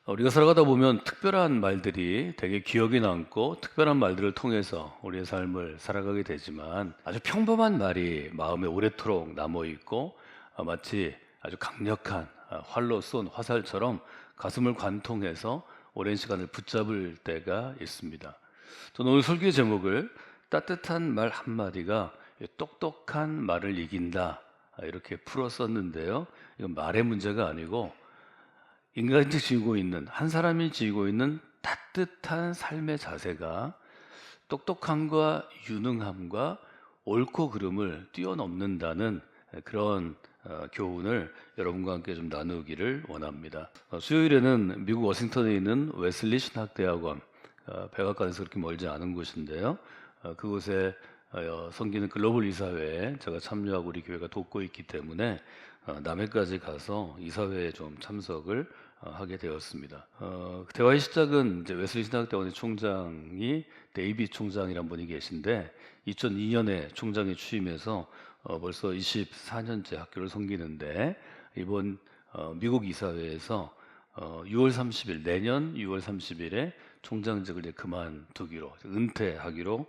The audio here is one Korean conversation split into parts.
우리가 살아가다 보면 특별한 말들이 되게 기억에 남고 특별한 말들을 통해서 우리의 삶을 살아가게 되지만 아주 평범한 말이 마음에 오래도록 남아 있고 마치 아주 강력한 활로 쏜 화살처럼 가슴을 관통해서 오랜 시간을 붙잡을 때가 있습니다. 저는 오늘 설교의 제목을 따뜻한 말 한마디가 똑똑한 말을 이긴다 이렇게 풀었었는데요. 이건 말의 문제가 아니고 인간이 지니고 있는 한 사람이 지니고 있는 따뜻한 삶의 자세가 똑똑함과 유능함과 옳고 그름을 뛰어넘는다는 그런 교훈을 여러분과 함께 좀 나누기를 원합니다. 수요일에는 미국 워싱턴에 있는 웨슬리 신학대학원 백악관에서 그렇게 멀지 않은 곳인데요. 그곳에 섬기는 글로벌 이사회에 제가 참여하고 우리 교회가 돕고 있기 때문에 남해까지 가서 이사회에 좀 참석을 하게 되었습니다. 대화의 시작은 이제 웨슬리 신학대학원의 총장이 데이비 총장이란 분이 계신데 2002년에 총장에 취임해서 벌써 24년째 학교를 섬기는데 이번 미국 이사회에서 6월 30일 내년 6월 30일에 총장직을 이제 그만두기로 은퇴하기로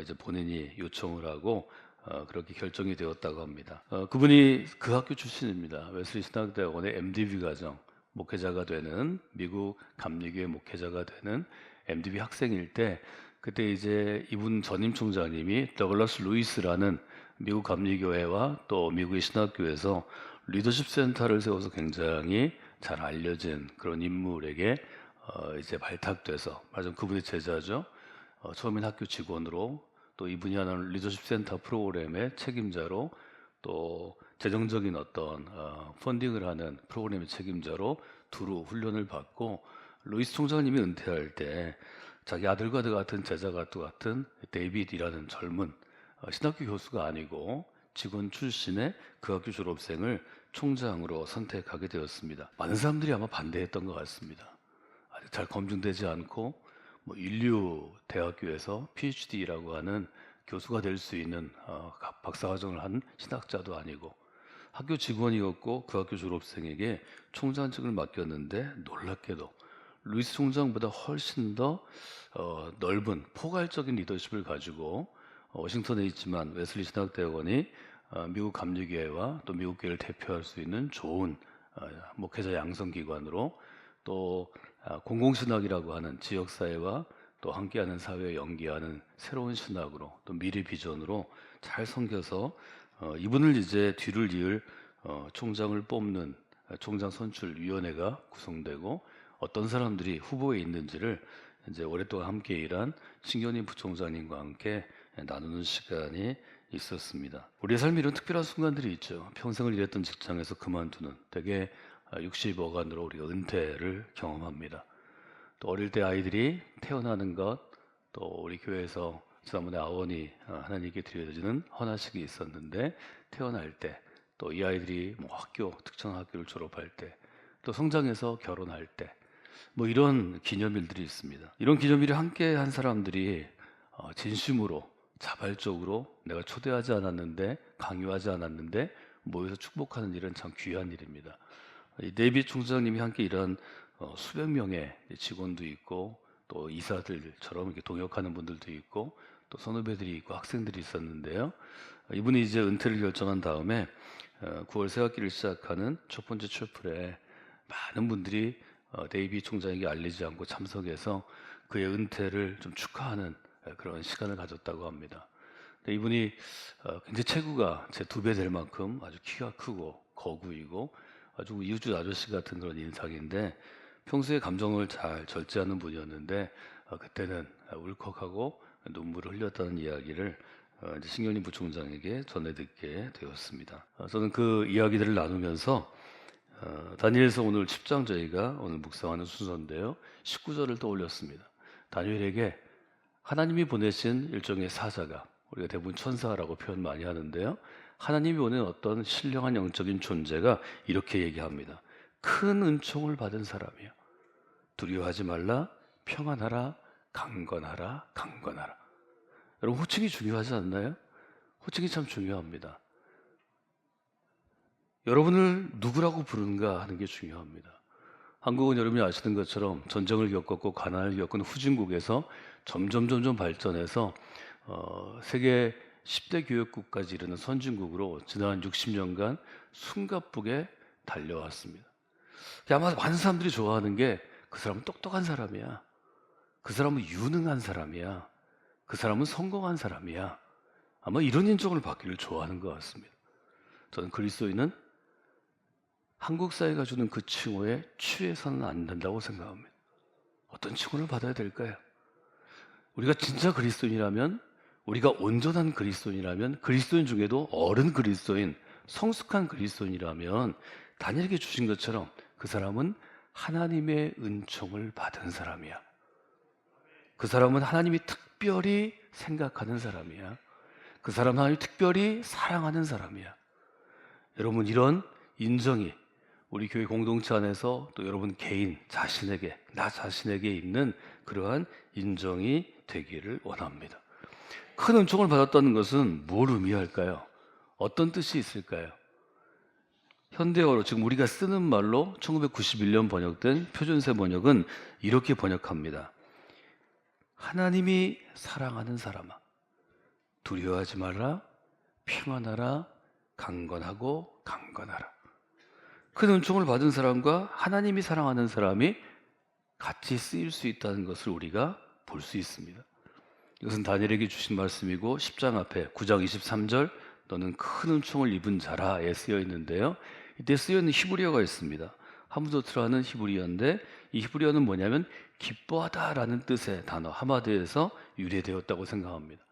이제 본인이 요청을 하고 그렇게 결정이 되었다고 합니다. 그분이 그 학교 출신입니다. 웨슬리 신학대학원의 MDB 과정 목회자가 되는 미국 감리교회 목회자가 되는 MDB 학생일 때 그때 이제 이분 전임 총장님이 더글라스 루이스라는 미국 감리교회와 또 미국의 신학교에서 리더십 센터를 세워서 굉장히 잘 알려진 그런 인물에게 이제 발탁돼서 말하자면 그분의 제자죠. 처음엔 학교 직원으로 또 이분이 하는 리더십 센터 프로그램의 책임자로 또 재정적인 어떤 펀딩을 하는 프로그램의 책임자로 두루 훈련을 받고 루이스 총장님이 은퇴할 때 자기 아들과 같은 제자가 또 같은 데이빗이라는 젊은 신학교 교수가 아니고 직원 출신의 그 학교 졸업생을 총장으로 선택하게 되었습니다. 많은 사람들이 아마 반대했던 것 같습니다. 아직 잘 검증되지 않고 인류 대학교에서 PhD라고 하는 교수가 될 수 있는 박사과정을 한 신학자도 아니고 학교 직원이었고 그 학교 졸업생에게 총장직을 맡겼는데 놀랍게도 루이스 총장보다 훨씬 더 넓은 포괄적인 리더십을 가지고 워싱턴에 있지만 웨슬리 신학대학원이 미국 감리교회와 또 미국 교회를 대표할 수 있는 좋은 목회자 양성기관으로 또 공공신학이라고 하는 지역사회와 또 함께하는 사회에 연계하는 새로운 신학으로 또 미래 비전으로 잘 섬겨서 이분을 이제 뒤를 이을 총장을 뽑는 총장 선출위원회가 구성되고 어떤 사람들이 후보에 있는지를 이제 오랫동안 함께 일한 신경림 부총장님과 함께 나누는 시간이 있었습니다. 우리의 삶에 이런 특별한 순간들이 있죠. 평생을 일했던 직장에서 그만두는 대개 60어간으로 우리가 은퇴를 경험합니다. 또 어릴 때 아이들이 태어나는 것, 또 우리 교회에서 지난번에 아원이 하나님께 드려지는 헌화식이 있었는데 태어날 때, 또 이 아이들이 학교 특정 학교를 졸업할 때, 또 성장해서 결혼할 때, 이런 기념일들이 있습니다. 이런 기념일을 함께 한 사람들이 진심으로 자발적으로 내가 초대하지 않았는데 강요하지 않았는데 모여서 축복하는 일은 참 귀한 일입니다. 이 데이빗 총장님이 함께 일한 수백 명의 직원도 있고 또 이사들처럼 이렇게 동역하는 분들도 있고 또 선후배들이 있고 학생들이 있었는데요. 이분이 이제 은퇴를 결정한 다음에 9월 새학기를 시작하는 첫 번째 철풀에 많은 분들이 데이빗 총장에게 알리지 않고 참석해서 그의 은퇴를 좀 축하하는 그런 시간을 가졌다고 합니다. 근데 이분이 굉장히 체구가 제 2배 될 만큼 아주 키가 크고 거구이고 아주 이웃집 아저씨 같은 그런 인상인데 평소에 감정을 잘 절제하는 분이었는데 그때는 울컥하고 눈물을 흘렸다는 이야기를 이제 신경림 부총장에게 전해 듣게 되었습니다. 저는 그 이야기들을 나누면서 다니엘서 오늘 10장 저희가 오늘 묵상하는 순서인데요. 19절을 떠올렸습니다. 다니엘에게 하나님이 보내신 일종의 사자가 우리가 대부분 천사라고 표현 많이 하는데요. 하나님이 보낸 어떤 신령한 영적인 존재가 이렇게 얘기합니다. 큰 은총을 받은 사람이요. 두려워하지 말라, 평안하라, 강건하라, 강건하라. 여러분 호칭이 중요하지 않나요? 호칭이 참 중요합니다. 여러분을 누구라고 부르는가 하는 게 중요합니다. 한국은 여러분이 아시는 것처럼 전쟁을 겪었고 가난을 겪은 후진국에서 점점 발전해서 세계 10대 교역국까지 이르는 선진국으로 지난 60년간 숨가쁘게 달려왔습니다. 아마 많은 사람들이 좋아하는 게 그 사람은 똑똑한 사람이야. 그 사람은 유능한 사람이야. 그 사람은 성공한 사람이야. 아마 이런 인정을 받기를 좋아하는 것 같습니다. 저는 그리스도인은 한국 사회가 주는 그 칭호에 취해서는 안 된다고 생각합니다. 어떤 칭호를 받아야 될까요? 우리가 진짜 그리스도인이라면, 우리가 온전한 그리스도인이라면, 그리스도인 중에도 어른 그리스도인, 성숙한 그리스도인이라면 다니엘에게 주신 것처럼 그 사람은 하나님의 은총을 받은 사람이야. 그 사람은 하나님이 특별히 생각하는 사람이야. 그 사람은 하나님이 특별히 사랑하는 사람이야. 여러분, 이런 인정이 우리 교회 공동체 안에서 또 여러분 개인 자신에게, 나 자신에게 있는 그러한 인정이 되기를 원합니다. 큰 은총을 받았다는 것은 뭘 의미할까요? 어떤 뜻이 있을까요? 현대어로 지금 우리가 쓰는 말로 1991년 번역된 표준세 번역은 이렇게 번역합니다. 하나님이 사랑하는 사람아, 두려워하지 말라, 평안하라, 강건하고 강건하라. 큰 은총을 받은 사람과 하나님이 사랑하는 사람이 같이 쓰일 수 있다는 것을 우리가 볼 수 있습니다. 이것은 다니엘에게 주신 말씀이고 10장 앞에 9장 23절 너는 큰 은총을 입은 자라에 쓰여 있는데요. 이때 쓰여 있는 히브리어가 있습니다. 하무도트라는 히브리어인데 이 히브리어는 뭐냐면 기뻐하다라는 뜻의 단어 하마드에서 유래되었다고 생각합니다.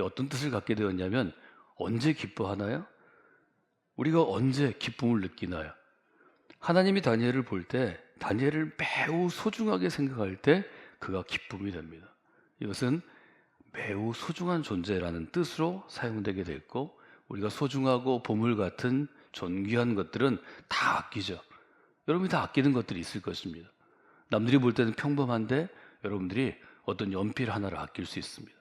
어떤 뜻을 갖게 되었냐면 언제 기뻐하나요? 우리가 언제 기쁨을 느끼나요? 하나님이 다니엘을 볼 때 다니엘을 매우 소중하게 생각할 때 그가 기쁨이 됩니다. 이것은 매우 소중한 존재라는 뜻으로 사용되게 됐고 우리가 소중하고 보물 같은 존귀한 것들은 다 아끼죠. 여러분이 다 아끼는 것들이 있을 것입니다. 남들이 볼 때는 평범한데 여러분들이 어떤 연필 하나를 아낄 수 있습니다.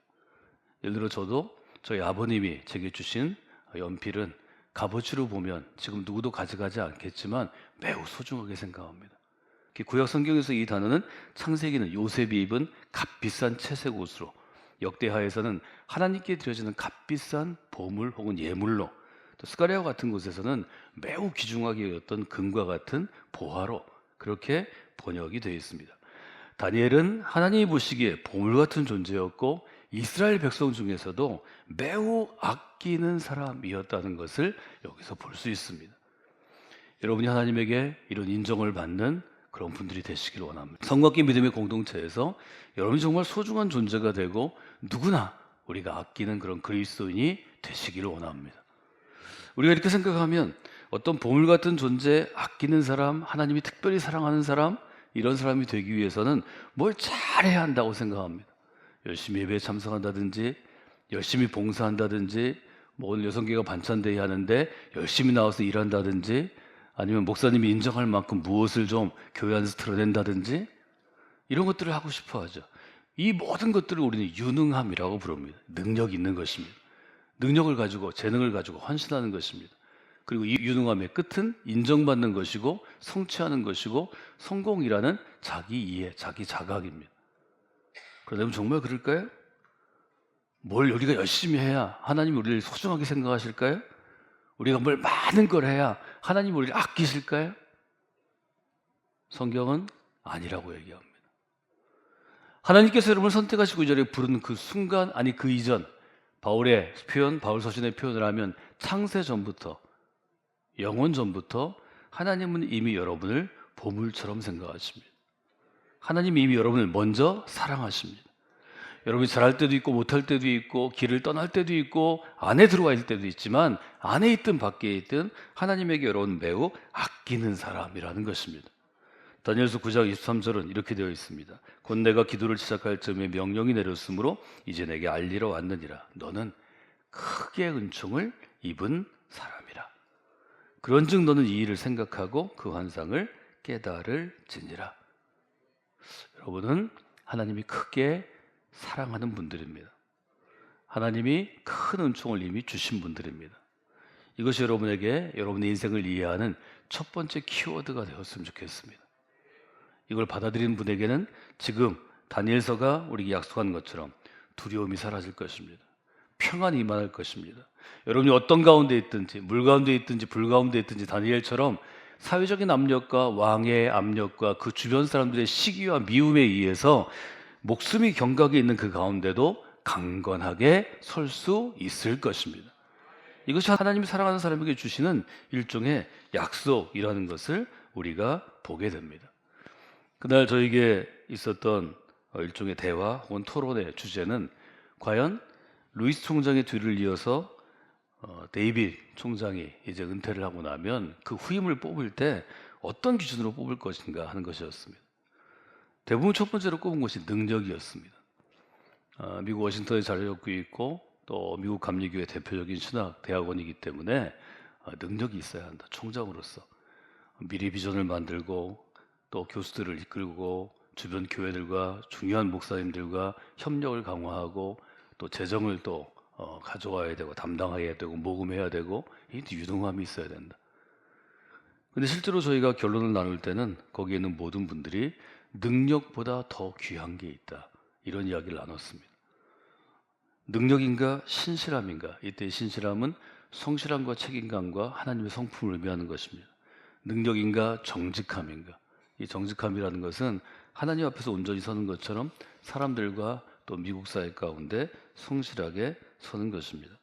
예를 들어 저도 저희 아버님이 제게 주신 연필은 값어치로 보면 지금 누구도 가져가지 않겠지만 매우 소중하게 생각합니다. 구약 성경에서 이 단어는 창세기는 요셉이 입은 값비싼 채색 옷으로, 역대하에서는 하나님께 드려지는 값비싼 보물 혹은 예물로, 또 스가랴와 같은 곳에서는 매우 귀중하게 여겼던 금과 같은 보화로 그렇게 번역이 되어 있습니다. 다니엘은 하나님이 보시기에 보물 같은 존재였고 이스라엘 백성 중에서도 매우 아끼는 사람이었다는 것을 여기서 볼 수 있습니다. 여러분이 하나님에게 이런 인정을 받는 그런 분들이 되시길 원합니다. 성곽기 믿음의 공동체에서 여러분이 정말 소중한 존재가 되고 누구나 우리가 아끼는 그런 그리스도인이 되시기를 원합니다. 우리가 이렇게 생각하면 어떤 보물 같은 존재, 아끼는 사람, 하나님이 특별히 사랑하는 사람, 이런 사람이 되기 위해서는 뭘 잘해야 한다고 생각합니다. 열심히 예배에 참석한다든지 열심히 봉사한다든지 오늘 여성계가 반찬대회 하는데 열심히 나와서 일한다든지 아니면 목사님이 인정할 만큼 무엇을 좀 교회 안에서 드러낸다든지 이런 것들을 하고 싶어 하죠. 이 모든 것들을 우리는 유능함이라고 부릅니다. 능력이 있는 것입니다. 능력을 가지고 재능을 가지고 헌신하는 것입니다. 그리고 이 유능함의 끝은 인정받는 것이고 성취하는 것이고 성공이라는 자기 이해, 자기 자각입니다. 그러면 정말 그럴까요? 뭘 우리가 열심히 해야 하나님이 우리를 소중하게 생각하실까요? 우리가 뭘 많은 걸 해야 하나님이 우리를 아끼실까요? 성경은 아니라고 얘기합니다. 하나님께서 여러분을 선택하시고 이 자리에 부르는 그 순간, 아니 그 이전, 바울의 표현, 바울 서신의 표현을 하면 창세 전부터, 영원 전부터 하나님은 이미 여러분을 보물처럼 생각하십니다. 하나님이 이미 여러분을 먼저 사랑하십니다. 여러분이 잘할 때도 있고 못할 때도 있고 길을 떠날 때도 있고 안에 들어와 있을 때도 있지만 안에 있든 밖에 있든 하나님에게 여러분 매우 아끼는 사람이라는 것입니다. 다니엘서 9장 23절은 이렇게 되어 있습니다. 곧 내가 기도를 시작할 즈음에 명령이 내렸으므로 이제 내게 알리러 왔느니라. 너는 크게 은총을 입은 사람이라. 그런즉 너는 이 일을 생각하고 그 환상을 깨달을지니라. 여러분은 하나님이 크게 사랑하는 분들입니다. 하나님이 큰 은총을 이미 주신 분들입니다. 이것이 여러분에게 여러분의 인생을 이해하는 첫 번째 키워드가 되었으면 좋겠습니다. 이걸 받아들이는 분에게는 지금 다니엘서가 우리에게 약속한 것처럼 두려움이 사라질 것입니다. 평안이 임할 것입니다. 여러분이 어떤 가운데 있든지, 물 가운데 있든지 불 가운데 있든지 다니엘처럼 사회적인 압력과 왕의 압력과 그 주변 사람들의 시기와 미움에 의해서 목숨이 경각에 있는 그 가운데도 강건하게 설 수 있을 것입니다. 이것이 하나님이 사랑하는 사람에게 주시는 일종의 약속이라는 것을 우리가 보게 됩니다. 그날 저에게 있었던 일종의 대화 혹은 토론의 주제는 과연 루이스 총장의 뒤를 이어서 데이빗 총장이 이제 은퇴를 하고 나면 그 후임을 뽑을 때 어떤 기준으로 뽑을 것인가 하는 것이었습니다. 대부분 첫 번째로 꼽은 것이 능력이었습니다. 미국 워싱턴에 자리 잡고 있고 또 미국 감리교회 대표적인 신학 대학원이기 때문에 능력이 있어야 한다. 총장으로서 미래 비전을 만들고 또 교수들을 이끌고 주변 교회들과 중요한 목사님들과 협력을 강화하고 또 재정을 또 가져와야 되고 담당해야 되고 모금해야 되고 이 유능함이 있어야 된다. 근데 실제로 저희가 결론을 나눌 때는 거기에 있는 모든 분들이 능력보다 더 귀한 게 있다. 이런 이야기를 나눴습니다. 능력인가 신실함인가? 이때 신실함은 성실함과 책임감과 하나님의 성품을 의미하는 것입니다. 능력인가 정직함인가? 이 정직함이라는 것은 하나님 앞에서 온전히 서는 것처럼 사람들과 또 미국 사회 가운데 성실하게 서는 것입니다.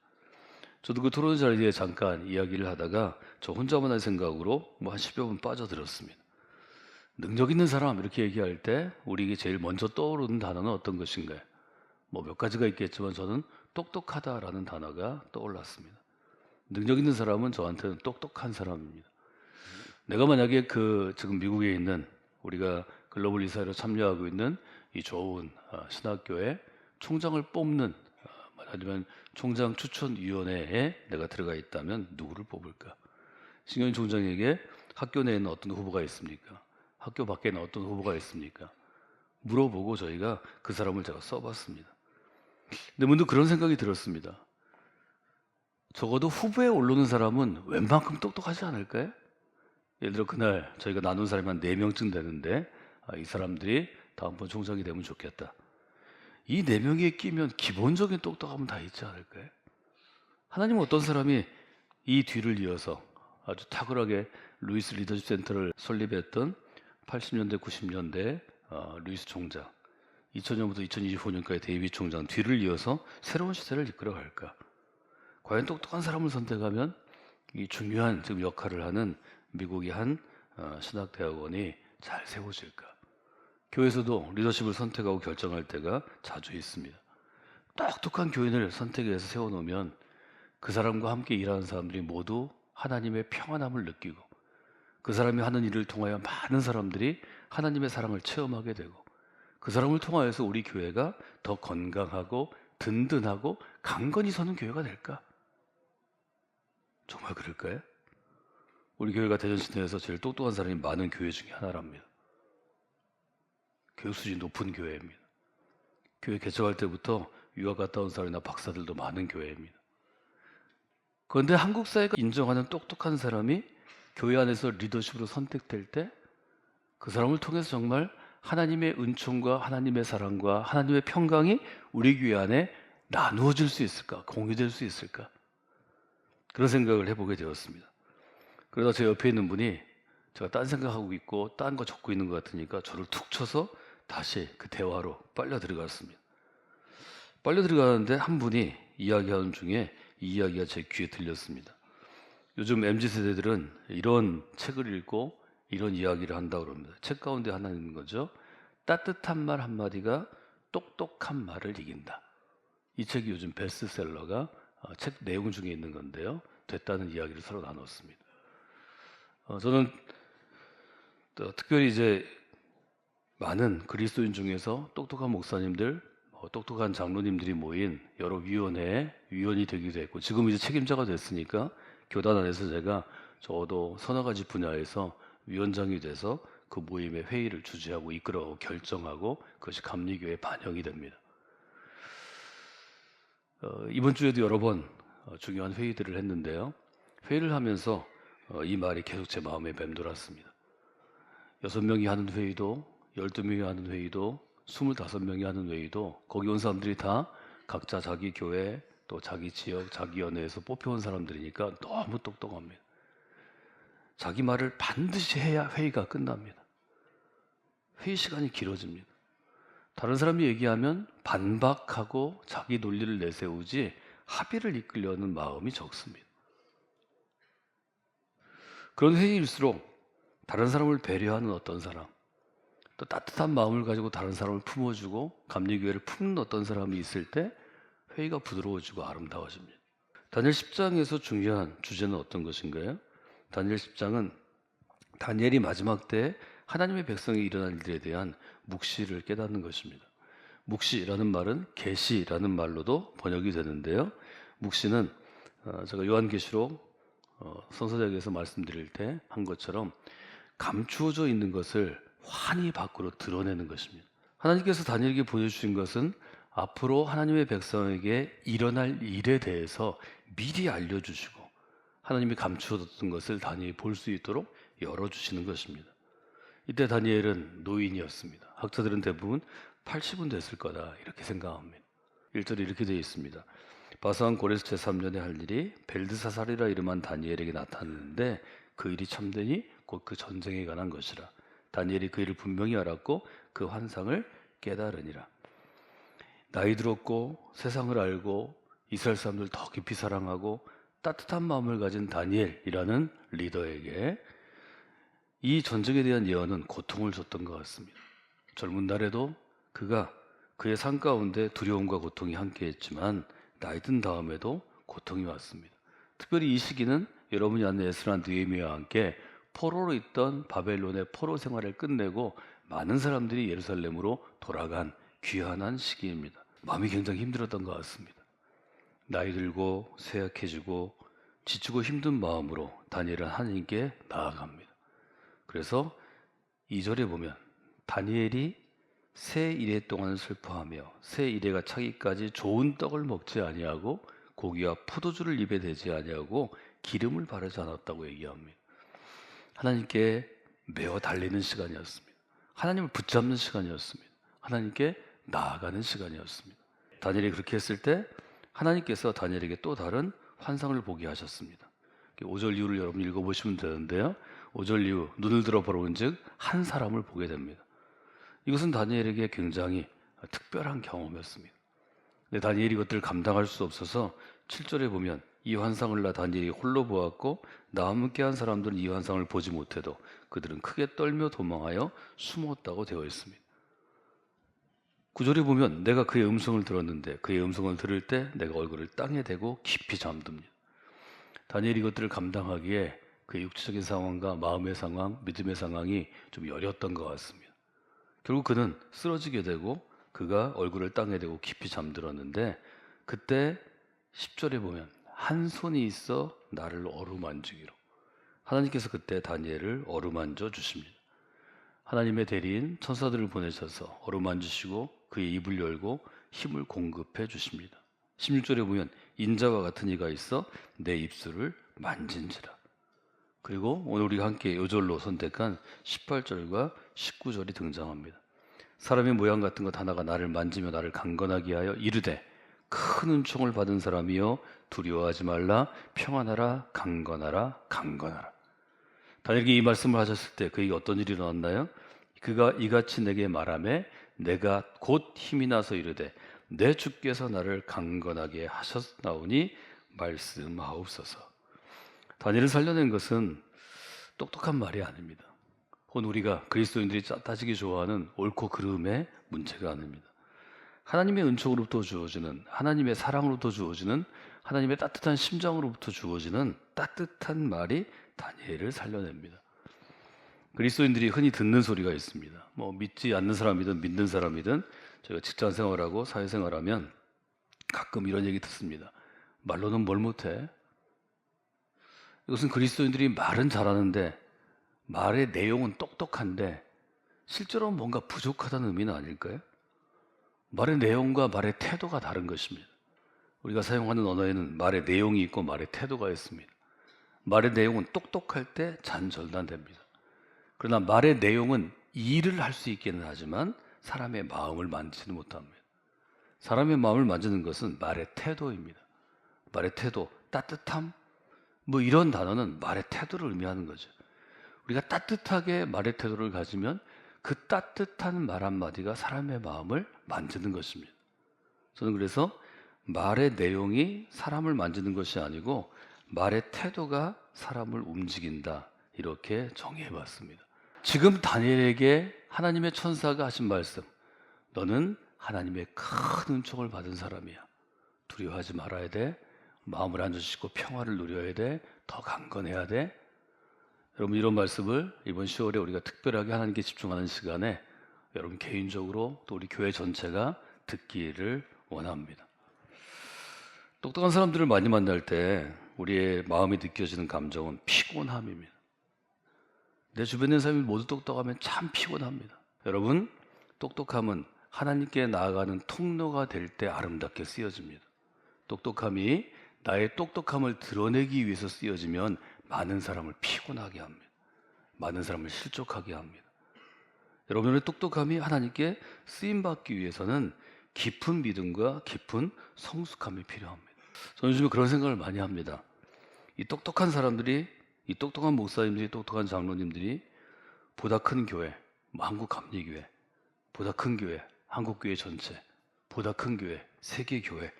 저도 그 토론 자리에 잠깐 이야기를 하다가 저 혼자만의 생각으로 한 10여 분 빠져들었습니다. 능력 있는 사람 이렇게 얘기할 때 우리에게 제일 먼저 떠오르는 단어는 어떤 것인가요? 몇 가지가 있겠지만 저는 똑똑하다라는 단어가 떠올랐습니다. 능력 있는 사람은 저한테는 똑똑한 사람입니다. 내가 만약에 지금 미국에 있는 우리가 글로벌 이사회로 참여하고 있는 이 좋은 신학교의 총장을 뽑는 말하자면 총장 추천위원회에 내가 들어가 있다면 누구를 뽑을까? 신경희 총장에게 학교 내에는 어떤 후보가 있습니까? 학교 밖에는 어떤 후보가 있습니까? 물어보고 저희가 그 사람을 제가 써봤습니다. 근데 문득 그런 생각이 들었습니다. 적어도 후보에 오르는 사람은 웬만큼 똑똑하지 않을까요? 예를 들어 그날 저희가 나눈 사람이 한 4명쯤 되는데 이 사람들이 다음번 총장이 되면 좋겠다. 이 4명이 끼면 기본적인 똑똑함은 다 있지 않을까요? 하나님은 어떤 사람이 이 뒤를 이어서 아주 탁월하게 루이스 리더십 센터를 설립했던 80년대 90년대 루이스 총장 2000년부터 2025년까지 데이빗 총장 뒤를 이어서 새로운 시대를 이끌어갈까? 과연 똑똑한 사람을 선택하면 이 중요한 지금 역할을 하는 미국의 한 신학대학원이 잘 세워질까? 교회에서도 리더십을 선택하고 결정할 때가 자주 있습니다. 똑똑한 교인을 선택해서 세워놓으면 그 사람과 함께 일하는 사람들이 모두 하나님의 평안함을 느끼고 그 사람이 하는 일을 통하여 많은 사람들이 하나님의 사랑을 체험하게 되고 그 사람을 통하여서 우리 교회가 더 건강하고 든든하고 강건히 서는 교회가 될까? 정말 그럴까요? 우리 교회가 대전시내에서 제일 똑똑한 사람이 많은 교회 중에 하나랍니다. 교육 수준이 높은 교회입니다. 교회 개척할 때부터 유학 갔다 온 사람이나 박사들도 많은 교회입니다. 그런데 한국 사회가 인정하는 똑똑한 사람이 교회 안에서 리더십으로 선택될 때 그 사람을 통해서 정말 하나님의 은총과 하나님의 사랑과 하나님의 평강이 우리 교회 안에 나누어질 수 있을까? 공유될 수 있을까? 그런 생각을 해보게 되었습니다. 그러다 제 옆에 있는 분이 제가 딴 생각하고 있고 딴 거 적고 있는 것 같으니까 저를 툭 쳐서 다시 그 대화로 빨려 들어갔습니다. 빨려 들어가는데 한 분이 이야기하는 중에 이 이야기가 제 귀에 들렸습니다. 요즘 MZ세대들은 이런 책을 읽고 이런 이야기를 한다고 그럽니다. 책 가운데 하나 있는 거죠. 따뜻한 말 한마디가 똑똑한 말을 이긴다. 이 책이 요즘 베스트셀러가 책 내용 중에 있는 건데요. 됐다는 이야기를 서로 나눴습니다. 저는 또 특별히 이제 많은 그리스도인 중에서 똑똑한 목사님들, 똑똑한 장로님들이 모인 여러 위원회의 위원이 되기도 했고 지금 이제 책임자가 됐으니까 교단 안에서 제가 저도 서너 가지 분야에서 위원장이 돼서 그 모임의 회의를 주재하고 이끌어가고 결정하고 그것이 감리교회에 반영이 됩니다. 이번 주에도 여러 번 중요한 회의들을 했는데요. 회의를 하면서 이 말이 계속 제 마음에 맴돌았습니다. 6명이 하는 회의도 12명이 하는 회의도 25명이 하는 회의도 거기 온 사람들이 다 각자 자기 교회 또 자기 지역 자기 연회에서 뽑혀온 사람들이니까 너무 똑똑합니다. 자기 말을 반드시 해야 회의가 끝납니다. 회의 시간이 길어집니다. 다른 사람이 얘기하면 반박하고 자기 논리를 내세우지 합의를 이끌려는 마음이 적습니다. 그런 회의일수록 다른 사람을 배려하는 어떤 사람, 또 따뜻한 마음을 가지고 다른 사람을 품어주고 감리교회를 품는 어떤 사람이 있을 때 회의가 부드러워지고 아름다워집니다. 다니엘 10장에서 중요한 주제는 어떤 것인가요? 다니엘 10장은 다니엘이 마지막 때 하나님의 백성이 일어날 일에 대한 묵시를 깨닫는 것입니다. 묵시라는 말은 계시라는 말로도 번역이 되는데요. 묵시는 제가 요한계시록 선서작에서 말씀드릴 때 한 것처럼 감추어져 있는 것을 환히 밖으로 드러내는 것입니다. 하나님께서 다니엘에게 보여주신 것은 앞으로 하나님의 백성에게 일어날 일에 대해서 미리 알려주시고 하나님이 감추어뒀던 것을 다니엘이 볼 수 있도록 열어주시는 것입니다. 이때 다니엘은 노인이었습니다. 학자들은 대부분 80은 됐을 거다 이렇게 생각합니다. 1절에 이렇게 되어 있습니다. 바사왕 고레스 제3년에 할 일이 벨드사살이라 이름한 다니엘에게 나타났는데 그 일이 참되니 곧 그 전쟁에 관한 것이라. 다니엘이 그 일을 분명히 알았고 그 환상을 깨달으니라. 나이 들었고 세상을 알고 이스라엘 사람들 더 깊이 사랑하고 따뜻한 마음을 가진 다니엘이라는 리더에게 이 전쟁에 대한 예언은 고통을 줬던 것 같습니다. 젊은 날에도 그가 그의 삶 가운데 두려움과 고통이 함께했지만 나이 든 다음에도 고통이 왔습니다. 특별히 이 시기는 여러분이 아는 에스라 느헤미야와 함께 포로로 있던 바벨론의 포로 생활을 끝내고 많은 사람들이 예루살렘으로 돌아간 귀환한 시기입니다. 마음이 굉장히 힘들었던 것 같습니다. 나이 들고 쇠약해지고 지치고 힘든 마음으로 다니엘은 하나님께 나아갑니다. 그래서 2절에 보면 다니엘이 새 이래 동안 슬퍼하며 새 이래가 차기까지 좋은 떡을 먹지 아니하고 고기와 포도주를 입에 대지 아니하고 기름을 바르지 않았다고 얘기합니다. 하나님께 매어 달리는 시간이었습니다. 하나님을 붙잡는 시간이었습니다. 하나님께 나아가는 시간이었습니다. 다니엘이 그렇게 했을 때 하나님께서 다니엘에게 또 다른 환상을 보게 하셨습니다. 5절 이후를 여러분 읽어보시면 되는데요. 5절 이후 눈을 들어 보는 즉 한 사람을 보게 됩니다. 이것은 다니엘에게 굉장히 특별한 경험이었습니다. 근데 다니엘이 이것들을 감당할 수 없어서 7절에 보면 이 환상을 나 다니엘이 홀로 보았고 나와 함께한 사람들은 이 환상을 보지 못해도 그들은 크게 떨며 도망하여 숨었다고 되어 있습니다. 9절에 보면 내가 그의 음성을 들었는데 그의 음성을 들을 때 내가 얼굴을 땅에 대고 깊이 잠듭니다. 다니엘이 이것들을 감당하기에 그의 육체적인 상황과 마음의 상황, 믿음의 상황이 좀 여렸던 것 같습니다. 결국 그는 쓰러지게 되고 그가 얼굴을 땅에 대고 깊이 잠들었는데 그때 10절에 보면 한 손이 있어 나를 어루만지기로 하나님께서 그때 다니엘을 어루만져 주십니다. 하나님의 대리인 천사들을 보내셔서 어루만지시고 그의 입을 열고 힘을 공급해 주십니다. 16절에 보면 인자와 같은 이가 있어 내 입술을 만진지라. 그리고 오늘 우리가 함께 요절로 선택한 18절과 19절이 등장합니다. 사람의 모양 같은 것 하나가 나를 만지며 나를 강건하게 하여 이르되 큰 은총을 받은 사람이여 두려워하지 말라 평안하라 강건하라 강건하라. 다니엘에게 이 말씀을 하셨을 때 그에게 어떤 일이 일어났나요? 그가 이같이 내게 말하매 내가 곧 힘이 나서 이르되 내 주께서 나를 강건하게 하셨나오니 말씀하옵소서. 다니엘을 살려낸 것은 똑똑한 말이 아닙니다. 혹은 우리가 그리스도인들이 따지기 좋아하는 옳고 그름의 문제가 아닙니다. 하나님의 은총으로부터 주어지는 하나님의 사랑으로부터 주어지는 하나님의 따뜻한 심장으로부터 주어지는 따뜻한 말이 다니엘을 살려냅니다. 그리스도인들이 흔히 듣는 소리가 있습니다. 믿지 않는 사람이든 믿는 사람이든 저희가 직장 생활하고 사회생활하면 가끔 이런 얘기 듣습니다. 말로는 뭘 못해? 이것은 그리스도인들이 말은 잘하는데 말의 내용은 똑똑한데 실제로 뭔가 부족하다는 의미는 아닐까요? 말의 내용과 말의 태도가 다른 것입니다. 우리가 사용하는 언어에는 말의 내용이 있고 말의 태도가 있습니다. 말의 내용은 똑똑할 때 잔절단됩니다. 그러나 말의 내용은 일을 할 수 있기는 하지만 사람의 마음을 만지지는 못합니다. 사람의 마음을 만지는 것은 말의 태도입니다. 말의 태도, 따뜻함, 뭐 이런 단어는 말의 태도를 의미하는 거죠. 우리가 따뜻하게 말의 태도를 가지면 그 따뜻한 말 한마디가 사람의 마음을 만지는 것입니다. 저는 그래서 말의 내용이 사람을 만지는 것이 아니고 말의 태도가 사람을 움직인다, 이렇게 정의해 봤습니다. 지금 다니엘에게 하나님의 천사가 하신 말씀, 너는 하나님의 큰 은총을 받은 사람이야. 두려워하지 말아야 돼. 마음을 안정시키고 평화를 누려야 돼. 더 강건해야 돼. 여러분, 이런 말씀을 이번 10월에 우리가 특별하게 하나님께 집중하는 시간에 여러분 개인적으로 또 우리 교회 전체가 듣기를 원합니다. 똑똑한 사람들을 많이 만날 때 우리의 마음이 느껴지는 감정은 피곤함입니다. 내 주변에 있는 사람이 모두 똑똑하면 참 피곤합니다. 여러분, 똑똑함은 하나님께 나아가는 통로가 될 때 아름답게 쓰여집니다. 똑똑함이 나의 똑똑함을 드러내기 위해서 쓰여지면 많은 사람을 피곤하게 합니다. 많은 사람을 실족하게 합니다. 여러분의 똑똑함이 하나님께 쓰임받기 위해서는 깊은 믿음과 깊은 성숙함이 필요합니다. 저는 요즘에 그런 생각을 많이 합니다. 이 똑똑한 사람들이, 이 똑똑한 목사님들이, 똑똑한 장로님들이 보다 큰 교회, 한국감리교회, 보다 큰 교회, 한국교회 전체, 보다 큰 교회, 세계교회,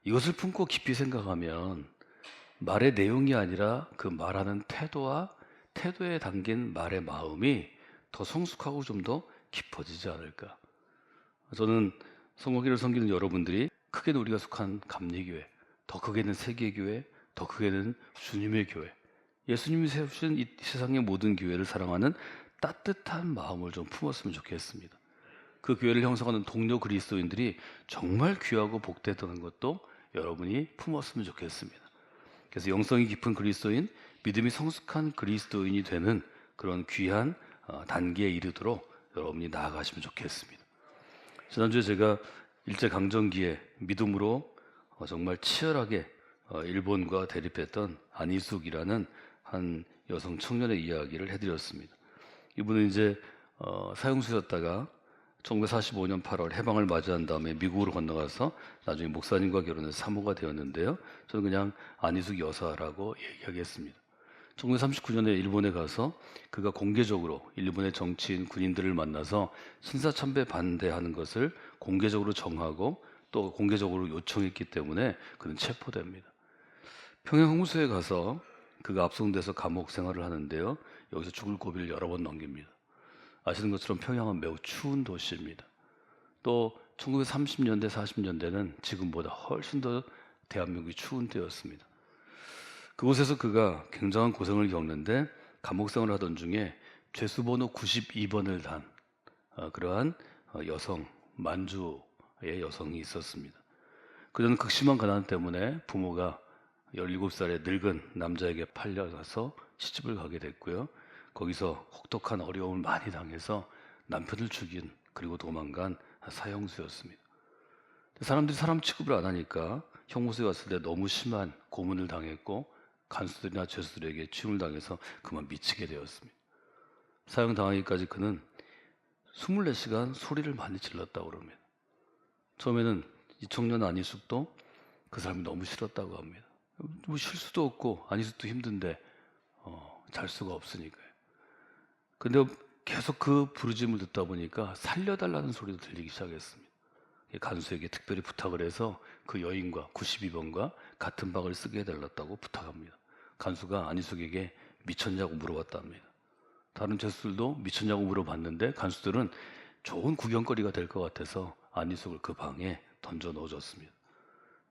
이것을 품고 깊이 생각하면 말의 내용이 아니라 그 말하는 태도와 태도에 담긴 말의 마음이 더 성숙하고 좀 더 깊어지지 않을까. 저는 성공기를 섬기는 여러분들이 크게는 우리가 속한 감리교회, 더 크게는 세계교회, 더 크게는 주님의 교회, 예수님이 세우신 이 세상의 모든 교회를 사랑하는 따뜻한 마음을 좀 품었으면 좋겠습니다. 그 교회를 형성하는 동료 그리스도인들이 정말 귀하고 복되다는 것도 여러분이 품었으면 좋겠습니다. 그래서 영성이 깊은 그리스도인, 믿음이 성숙한 그리스도인이 되는 그런 귀한 단계에 이르도록 여러분이 나아가시면 좋겠습니다. 지난주에 제가 일제강점기에 믿음으로 정말 치열하게 일본과 대립했던 안희숙이라는 한 여성 청년의 이야기를 해드렸습니다. 이분은 이제 사형수였다가 1945년 8월 해방을 맞이한 다음에 미국으로 건너가서 나중에 목사님과 결혼해서 사모가 되었는데요. 저는 그냥 안희숙 여사라고 얘기하겠습니다. 1939년에 일본에 가서 그가 공개적으로 일본의 정치인, 군인들을 만나서 신사참배 반대하는 것을 공개적으로 정하고 또 공개적으로 요청했기 때문에 그는 체포됩니다. 평양 홍수에 가서 그가 압송돼서 감옥 생활을 하는데요. 여기서 죽을 고비를 여러 번 넘깁니다. 아시는 것처럼 평양은 매우 추운 도시입니다. 또 1930년대, 40년대는 지금보다 훨씬 더 대한민국이 추운 때였습니다. 그곳에서 그가 굉장한 고생을 겪는데 감옥 생활을 하던 중에 죄수번호 92번을 단 그러한 여성, 만주의 여성이 있었습니다. 그녀는 극심한 가난 때문에 부모가 17살의 늙은 남자에게 팔려가서 시집을 가게 됐고요. 거기서 혹독한 어려움을 많이 당해서 남편을 죽인, 그리고 도망간 사형수였습니다. 사람들이 사람 취급을 안 하니까 형무소에 왔을 때 너무 심한 고문을 당했고 간수들이나 죄수들에게 취임을 당해서 그만 미치게 되었습니다. 사형당하기까지 그는 24시간 소리를 많이 질렀다고 합니다. 처음에는 이 청년 안희숙도 그 사람이 너무 싫었다고 합니다. 뭐 쉴 수도 없고 안희숙도 힘든데 잘 수가 없으니까요. 근데 계속 그 부르짖음을 듣다 보니까 살려달라는 소리도 들리기 시작했습니다. 간수에게 특별히 부탁을 해서 그 여인과 92번과 같은 방을 쓰게 해달라고 부탁합니다. 간수가 안희숙에게 미쳤냐고 물어봤답니다. 다른 죄수들도 미쳤냐고 물어봤는데 간수들은 좋은 구경거리가 될 것 같아서 안희숙을 그 방에 던져 넣어줬습니다.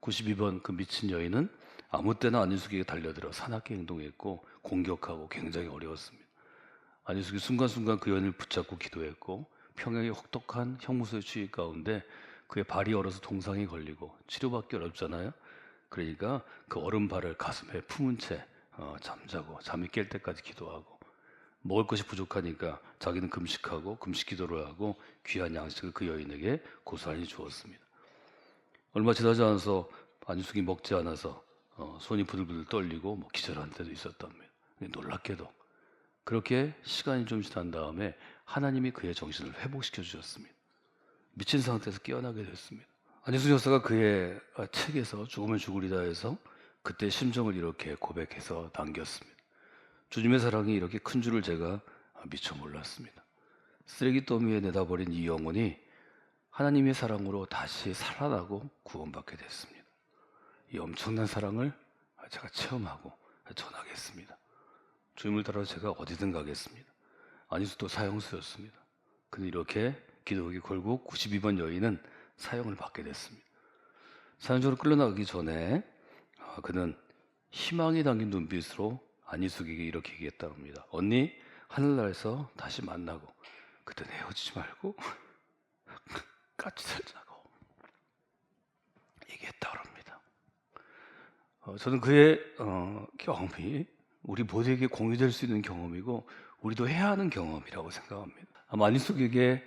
92번 그 미친 여인은 아무 때나 안희숙에게 달려들어 사납게 행동했고 공격하고 굉장히 어려웠습니다. 안희숙이 순간순간 그 여인을 붙잡고 기도했고 평양의 혹독한 형무소의 추위 가운데 그의 발이 얼어서 동상에 걸리고 치료받기 어렵잖아요. 그러니까 그 얼음 발을 가슴에 품은 채 잠자고 잠이 깰 때까지 기도하고 먹을 것이 부족하니까 자기는 금식하고 금식 기도를 하고 귀한 양식을 그 여인에게 고스란히 주었습니다. 얼마 지나지 않아서 안희숙이 먹지 않아서 손이 부들부들 떨리고 기절한 때도 있었답니다. 놀랍게도 그렇게 시간이 좀 지난 다음에 하나님이 그의 정신을 회복시켜 주셨습니다. 미친 상태에서 깨어나게 됐습니다. 안희숙 여사가 그의 책에서 죽으면 죽으리다 해서 그때 심정을 이렇게 고백해서 남겼습니다. 주님의 사랑이 이렇게 큰 줄을 제가 미처 몰랐습니다. 쓰레기 더미에 내다버린 이 영혼이 하나님의 사랑으로 다시 살아나고 구원받게 됐습니다. 이 엄청난 사랑을 제가 체험하고 전하겠습니다. 주님을 따라 제가 어디든 가겠습니다. 안희숙도 사형수였습니다. 근데 이렇게 기도하기 결국 92번 여인은 사형을 받게 됐습니다. 사형장으로 끌려나가기 전에 그는 희망이 담긴 눈빛으로 안희숙에게 이렇게 얘기했다고 합니다. 언니, 하늘나라에서 다시 만나고 그때는 헤어지지 말고 같이 살자고 얘기했다고 합니다. 저는 그의 경험이 우리 모두에게 공유될 수 있는 경험이고 우리도 해야 하는 경험이라고 생각합니다. 아마 안희숙에게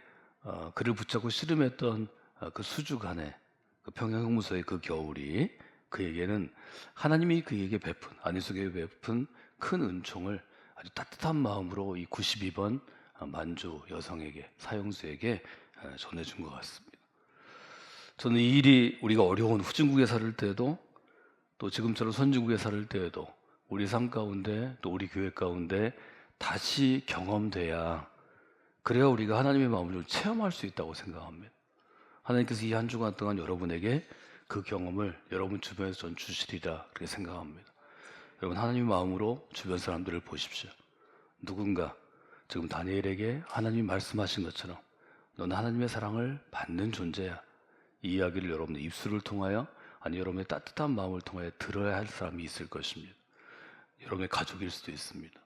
그를 붙잡고 씨름했던 그 수주간의 그 평양형무소의 그 겨울이 그에게는 하나님이 그에게 베푼, 안희숙에게 베푼 큰 은총을 아주 따뜻한 마음으로 이 92번 만주 여성에게, 사형수에게 전해준 것 같습니다. 저는 이 일이 우리가 어려운 후진국에 살을 때도 또 지금처럼 선진국에 살을 때에도 우리 삶 가운데 또 우리 교회 가운데 다시 경험돼야 그래야 우리가 하나님의 마음을 좀 체험할 수 있다고 생각합니다. 하나님께서 이 한 주간 동안 여러분에게 그 경험을 여러분 주변에서 전 주시리라 그렇게 생각합니다. 여러분 하나님의 마음으로 주변 사람들을 보십시오. 누군가 지금 다니엘에게 하나님이 말씀하신 것처럼 너는 하나님의 사랑을 받는 존재야. 이 이야기를 여러분의 입술을 통하여 아니 여러분의 따뜻한 마음을 통하여 들어야 할 사람이 있을 것입니다. 여러분의 가족일 수도 있습니다.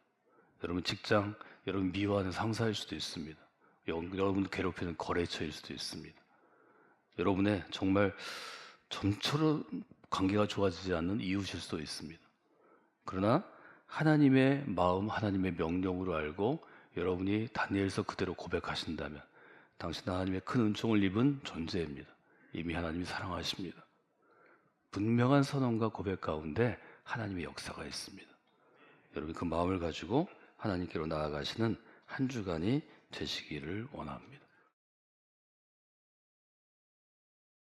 여러분 직장, 여러분 미워하는 상사일 수도 있습니다. 여러분 괴롭히는 거래처일 수도 있습니다. 여러분의 정말 좀처럼 관계가 좋아지지 않는 이웃일 수도 있습니다. 그러나 하나님의 마음, 하나님의 명령으로 알고 여러분이 다니엘서 그대로 고백하신다면 당신은 하나님의 큰 은총을 입은 존재입니다. 이미 하나님이 사랑하십니다. 분명한 선언과 고백 가운데 하나님의 역사가 있습니다. 여러분 그 마음을 가지고 하나님께로 나아가시는 한 주간이 되시기를 원합니다.